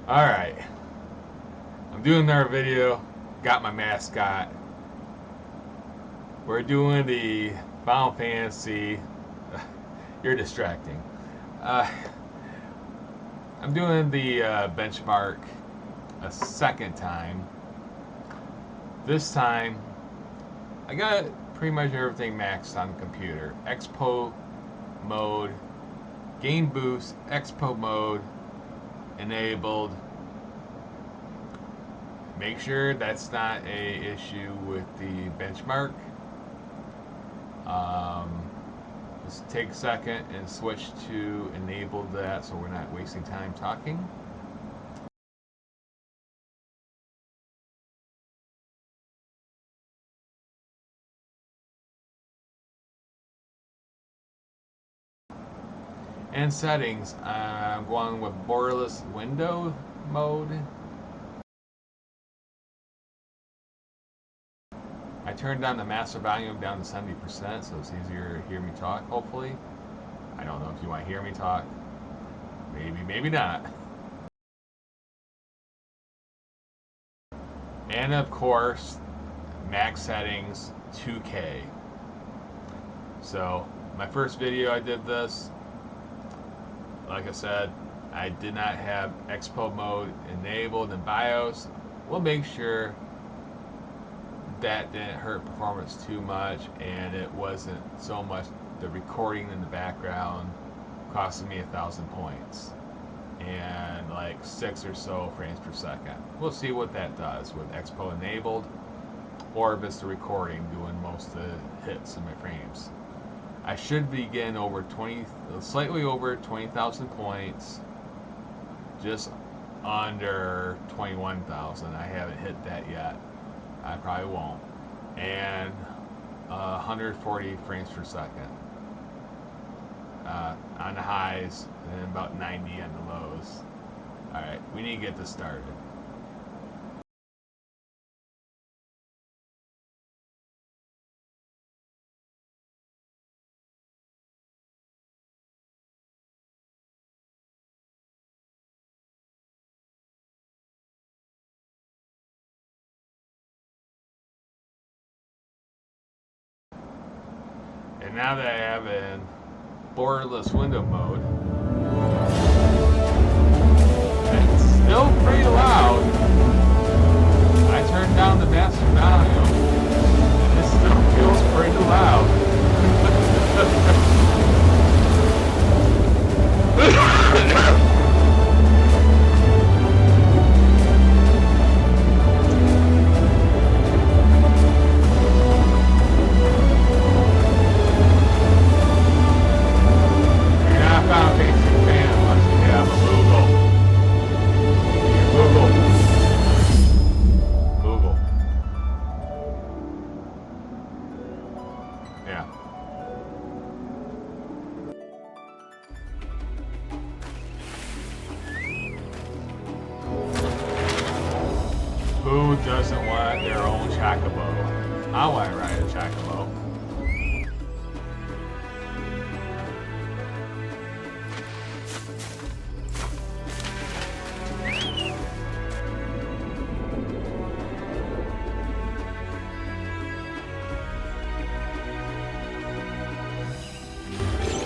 Alright, I'm doing another video. Got my mascot. We're doing the Final Fantasy. You're distracting. I'm doing the benchmark a second time. This time, I got pretty much everything maxed on the computer. EXPO mode, game boost, EXPO mode enabled. Make sure that's not a issue with the benchmark. Just take a second and switch to enable that so we're not wasting time talking. And settings, I'm going with borderless window mode. I turned down the master volume down to 70% so it's easier to hear me talk, hopefully. I don't know if you want to hear me talk. Maybe, maybe not. And of course, max settings 2K. So, my first video I did this, like I said, I did not have EXPO mode enabled in BIOS. We'll make sure that didn't hurt performance too much, and it wasn't so much the recording in the background costing me 1,000 points and like 6 or so frames per second. We'll see what that does with EXPO enabled, or if it's the recording doing most of the hits in my frames. I should be getting over 20, slightly over 20,000 points, just under 21,000. I haven't hit that yet. I probably won't. And 140 frames per second on the highs, and about 90 on the lows. Alright, we need to get this started. And now that I have it in borderless window mode, it's still pretty loud. I turned down the master volume, and it still feels pretty loud. Who doesn't want their own chocobo? I want to ride a chocobo.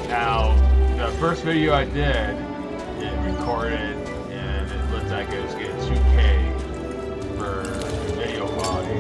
Now, the first video I did, it recorded and it looked like it was getting 2K for video quality.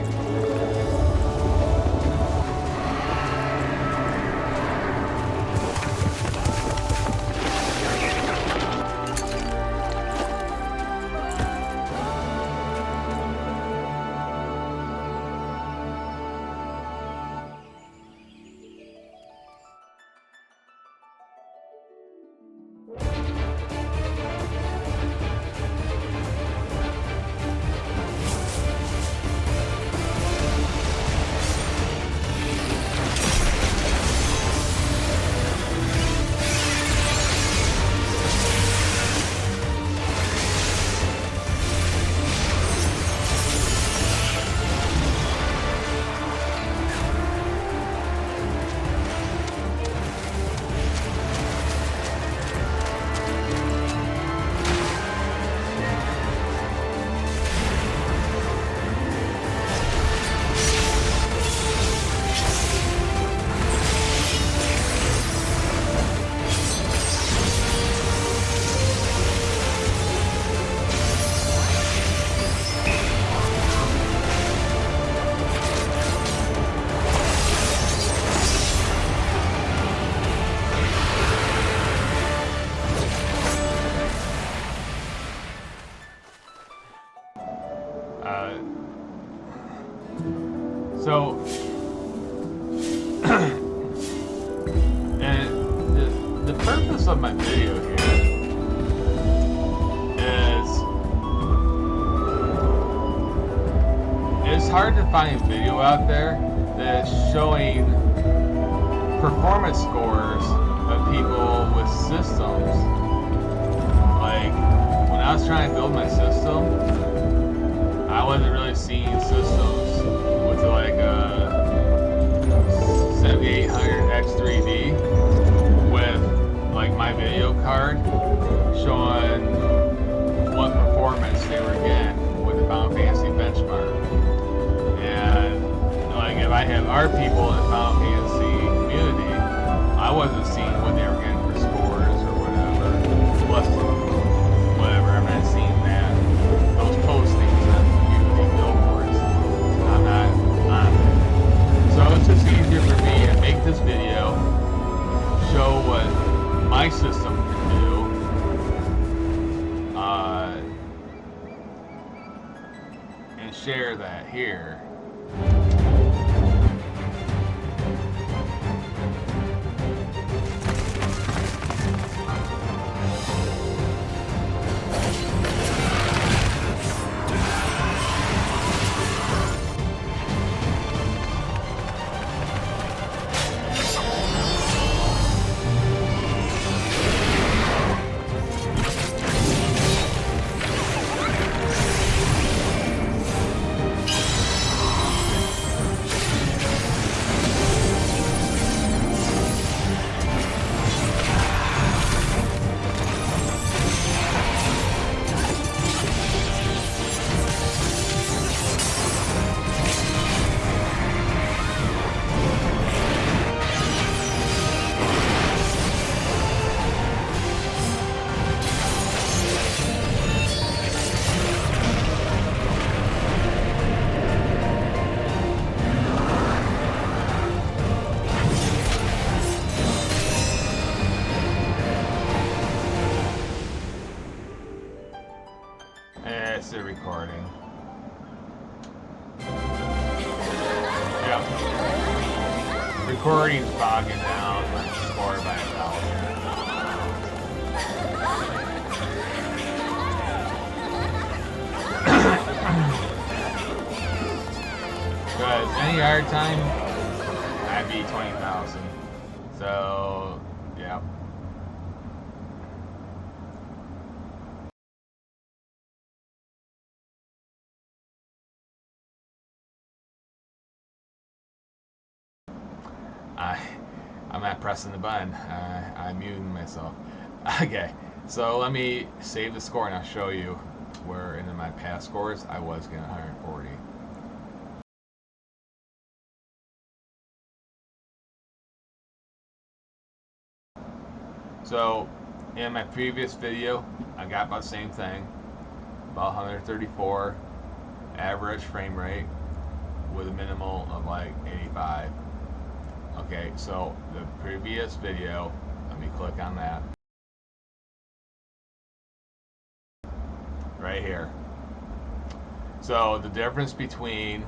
So, and the purpose of my video here is it's hard to find video out there that's showing performance scores of people with systems. Like, when I was trying to build my system, I wasn't really seeing systems with like a 7800 X3D with like my video card showing what performance they were getting with the Final Fantasy Benchmark. And like, if I have our people in the Final Fantasy community, I wasn't seeing what they were getting for scores or whatever. Plus, whatever, I'm not seeing that. Those postings on community billboards. I'm not on it. So it's just easier for me to make this video, show what my system can do, and share that here. It's the recording. Yep. Recording's bogging down my score by 1,000. Because any hard time, I'd be 20,000. So, yeah. I'm not pressing the button. I'm muting myself. Okay, so let me save the score and I'll show you where in my past scores I was getting 140. So in my previous video, I got about the same thing, about 134 average frame rate with a minimal of like 85. Okay, so the previous video, let me click on that. Right here. So the difference between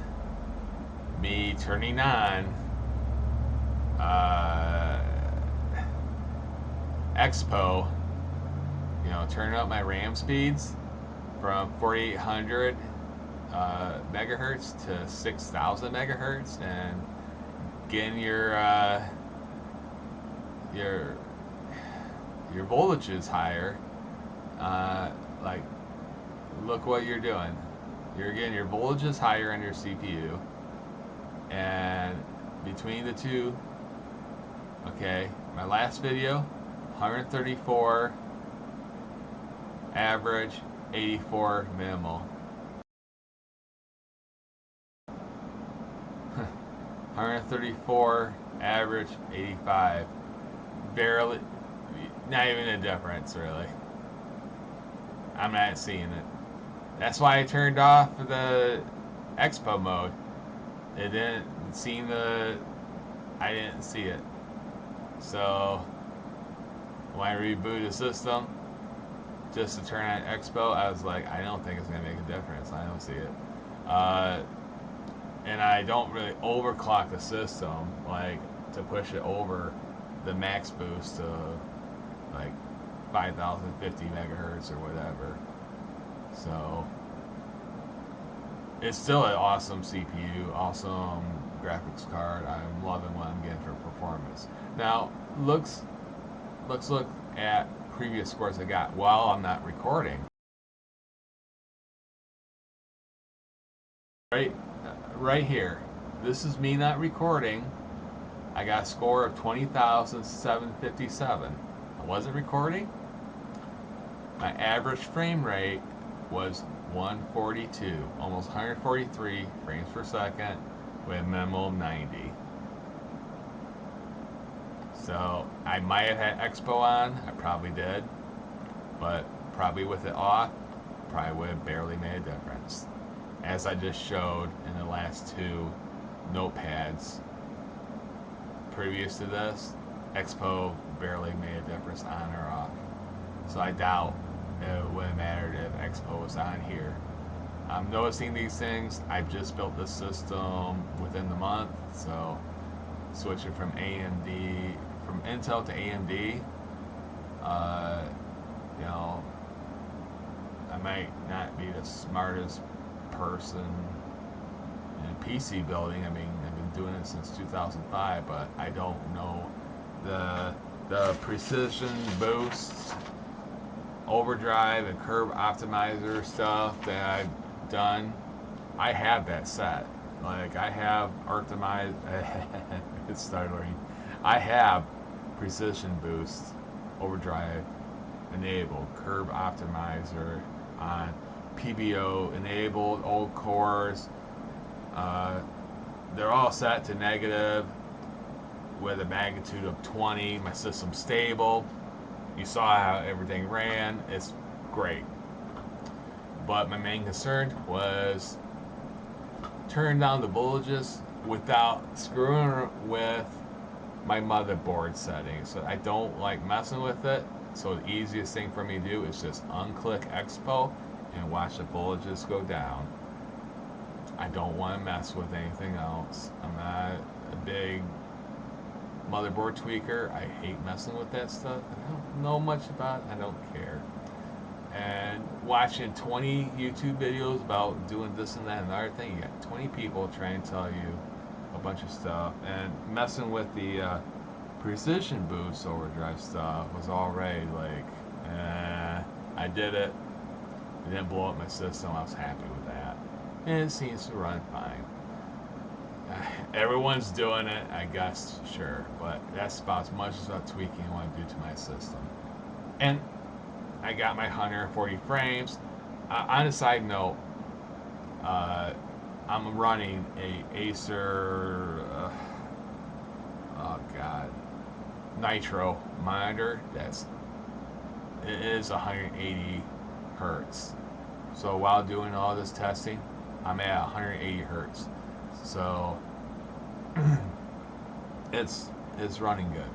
me turning on EXPO, turning up my RAM speeds from 4,800 megahertz to 6,000 megahertz, and getting your voltages higher. Like, look what you're doing. You're getting your voltages higher on your CPU, and between the two, okay, my last video, 134 average, 84 minimal. 134 average, 85. Barely, not even a difference, really. I'm not seeing it. That's why I turned off the EXPO mode. It didn't seem I didn't see it. So when I reboot the system just to turn on EXPO, I was like, I don't think it's gonna make a difference. I don't see it. and I don't really overclock the system, like to push it over the max boost to like 5050 megahertz or whatever. So it's still an awesome CPU, awesome graphics card. I'm loving what I'm getting for performance. Now, let's look at previous scores I got while I'm not recording. Right here. This is me not recording. I got a score of 20,757. I wasn't recording. My average frame rate was 142, almost 143 frames per second with a minimum 90. So I might have had EXPO on, I probably did, but probably with it off, probably would have barely made a difference. As I just showed in the last two notepads previous to this, EXPO barely made a difference on or off. So I doubt it would have mattered if EXPO was on here. I'm noticing these things. I've just built this system within the month, so switching from Intel to AMD, you know, I might not be the smartest person in PC building. I mean, I've been doing it since 2005, but I don't know the Precision Boost Overdrive and Curve Optimizer stuff that I've done. I have that set. Like I have optimized. It's startling. I have Precision Boost Overdrive Enabled, Curve Optimizer on PBO enabled, old cores. They're all set to negative with a magnitude of 20. My system's stable. You saw how everything ran. It's great. But my main concern was turning down the voltages without screwing with my motherboard settings. So I don't like messing with it. So the easiest thing for me to do is just unclick EXPO and watch the voltages go down. I don't want to mess with anything else. I'm not a big motherboard tweaker. I hate messing with that stuff. I don't know much about it. I don't care. And watching 20 YouTube videos about doing this and that and another thing, you got 20 people trying to tell you a bunch of stuff. And messing with the Precision Boost Overdrive stuff was already like, I did it. It didn't blow up my system. I was happy with that. And it seems to run fine. Everyone's doing it, I guess, sure. But that's about as much as a tweaking I want to do to my system. And I got my 140 frames. On a side note, I'm running a Acer, Nitro monitor. It is 180 hertz. So while doing all this testing, I'm at 180 hertz. So it's running good.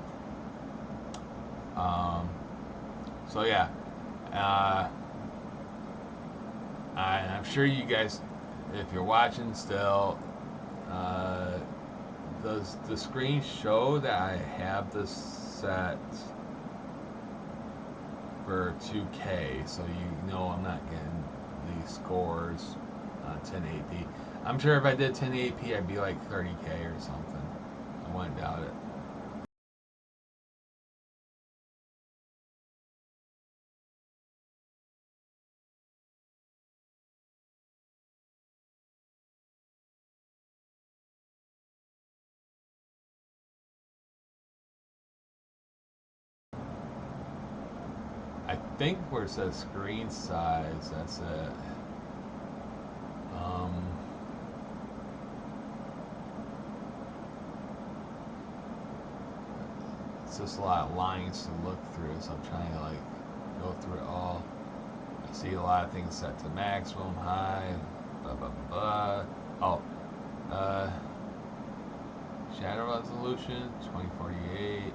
So yeah, I'm sure you guys, if you're watching still, does the screen show that I have this set for 2K? So you know I'm not getting these scores on 1080p. I'm sure if I did 1080p, I'd be like 30K or something. I wouldn't doubt it. I think where it says screen size, that's it. It's just a lot of lines to look through, so I'm trying to like go through it all. I see a lot of things set to maximum, high, blah blah blah. Oh, shadow resolution 2048.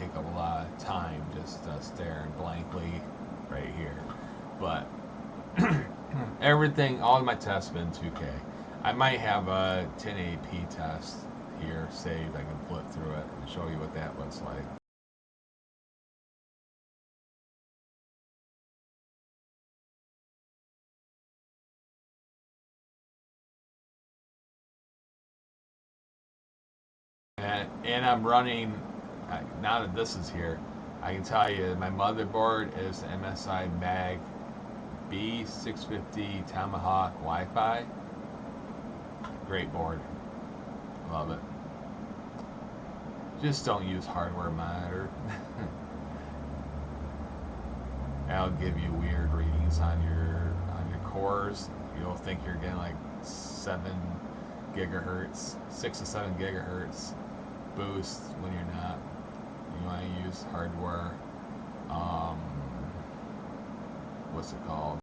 take a lot of time just staring blankly right here. But everything, all of my tests have been 2K. I might have a 1080p test here saved. I can flip through it and show you what that looks like. And I'm running, now that this is here, I can tell you my motherboard is MSI Mag B650 Tomahawk Wi-Fi. Great board. Love it. Just don't use hardware monitor. That'll give you weird readings on your cores. You'll think you're getting like 7 gigahertz, 6 to 7 gigahertz boost when you're not. You want to use hardware. What's it called?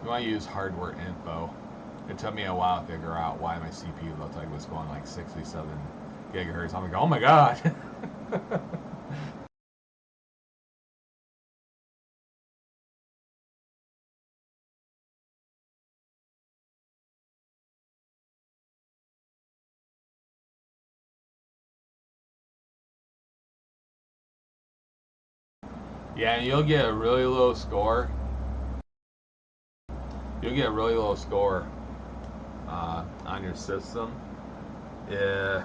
You want to use hardware info. It took me a while to figure out why my CPU looked like it was going like 67 gigahertz. I'm like, oh my god. Yeah, and you'll get a really low score. You'll get a really low score on your system if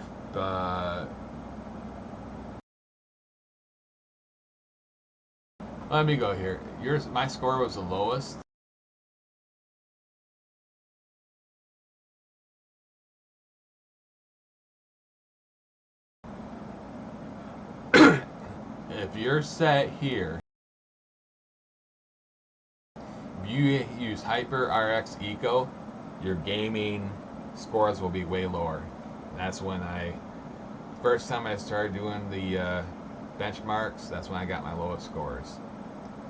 let me go here. My score was the lowest. If you're set here, if you use Hyper RX Eco, your gaming scores will be way lower. That's when first time I started doing the benchmarks, that's when I got my lowest scores.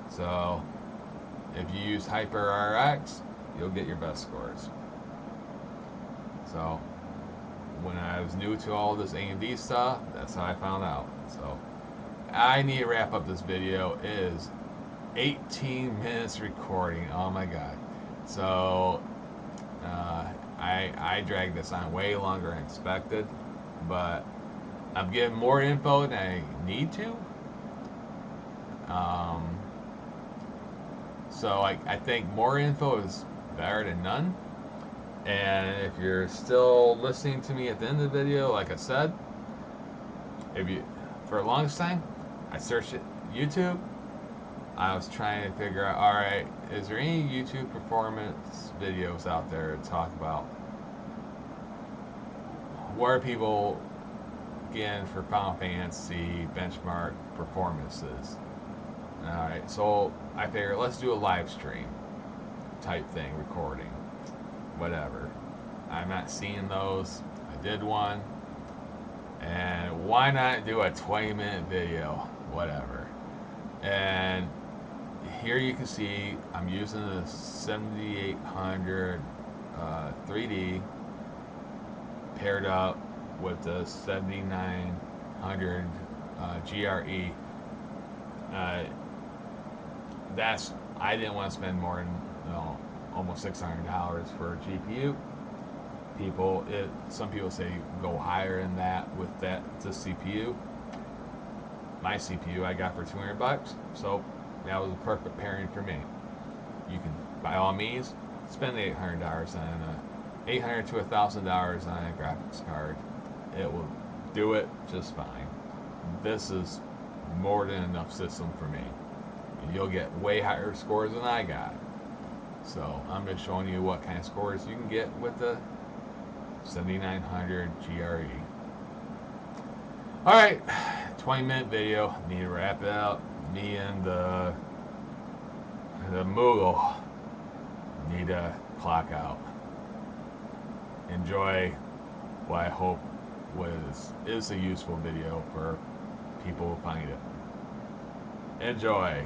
So if you use Hyper RX, you'll get your best scores. So when I was new to all this AMD stuff, that's how I found out. So I need to wrap up this video. It is 18 minutes recording. Oh my god. So I dragged this on way longer than expected, but I'm getting more info than I need to. So I think more info is better than none. And if you're still listening to me at the end of the video, like I said, for the longest time, I searched it YouTube. I was trying to figure out, alright, is there any YouTube performance videos out there to talk about where people getting for Final Fantasy benchmark performances? Alright, so I figured let's do a live stream type thing, recording, whatever. I'm not seeing those. I did one, and why not do a 20-minute video, whatever. And here you can see I'm using the 7800 3D paired up with the 7900 GRE. I didn't want to spend more than almost $600 for a GPU. Some people say go higher than that with the CPU. My CPU I got for $200, so that was a perfect pairing for me. You can, by all means, spend $800 on $800 to $1,000 on a graphics card. It will do it just fine. This is more than enough system for me. You'll get way higher scores than I got. So I'm just showing you what kind of scores you can get with the 7900 GRE. Alright, 20-minute video. Need to wrap it up. Me and the Moogle need to clock out. Enjoy what I hope is a useful video for people who find it. Enjoy.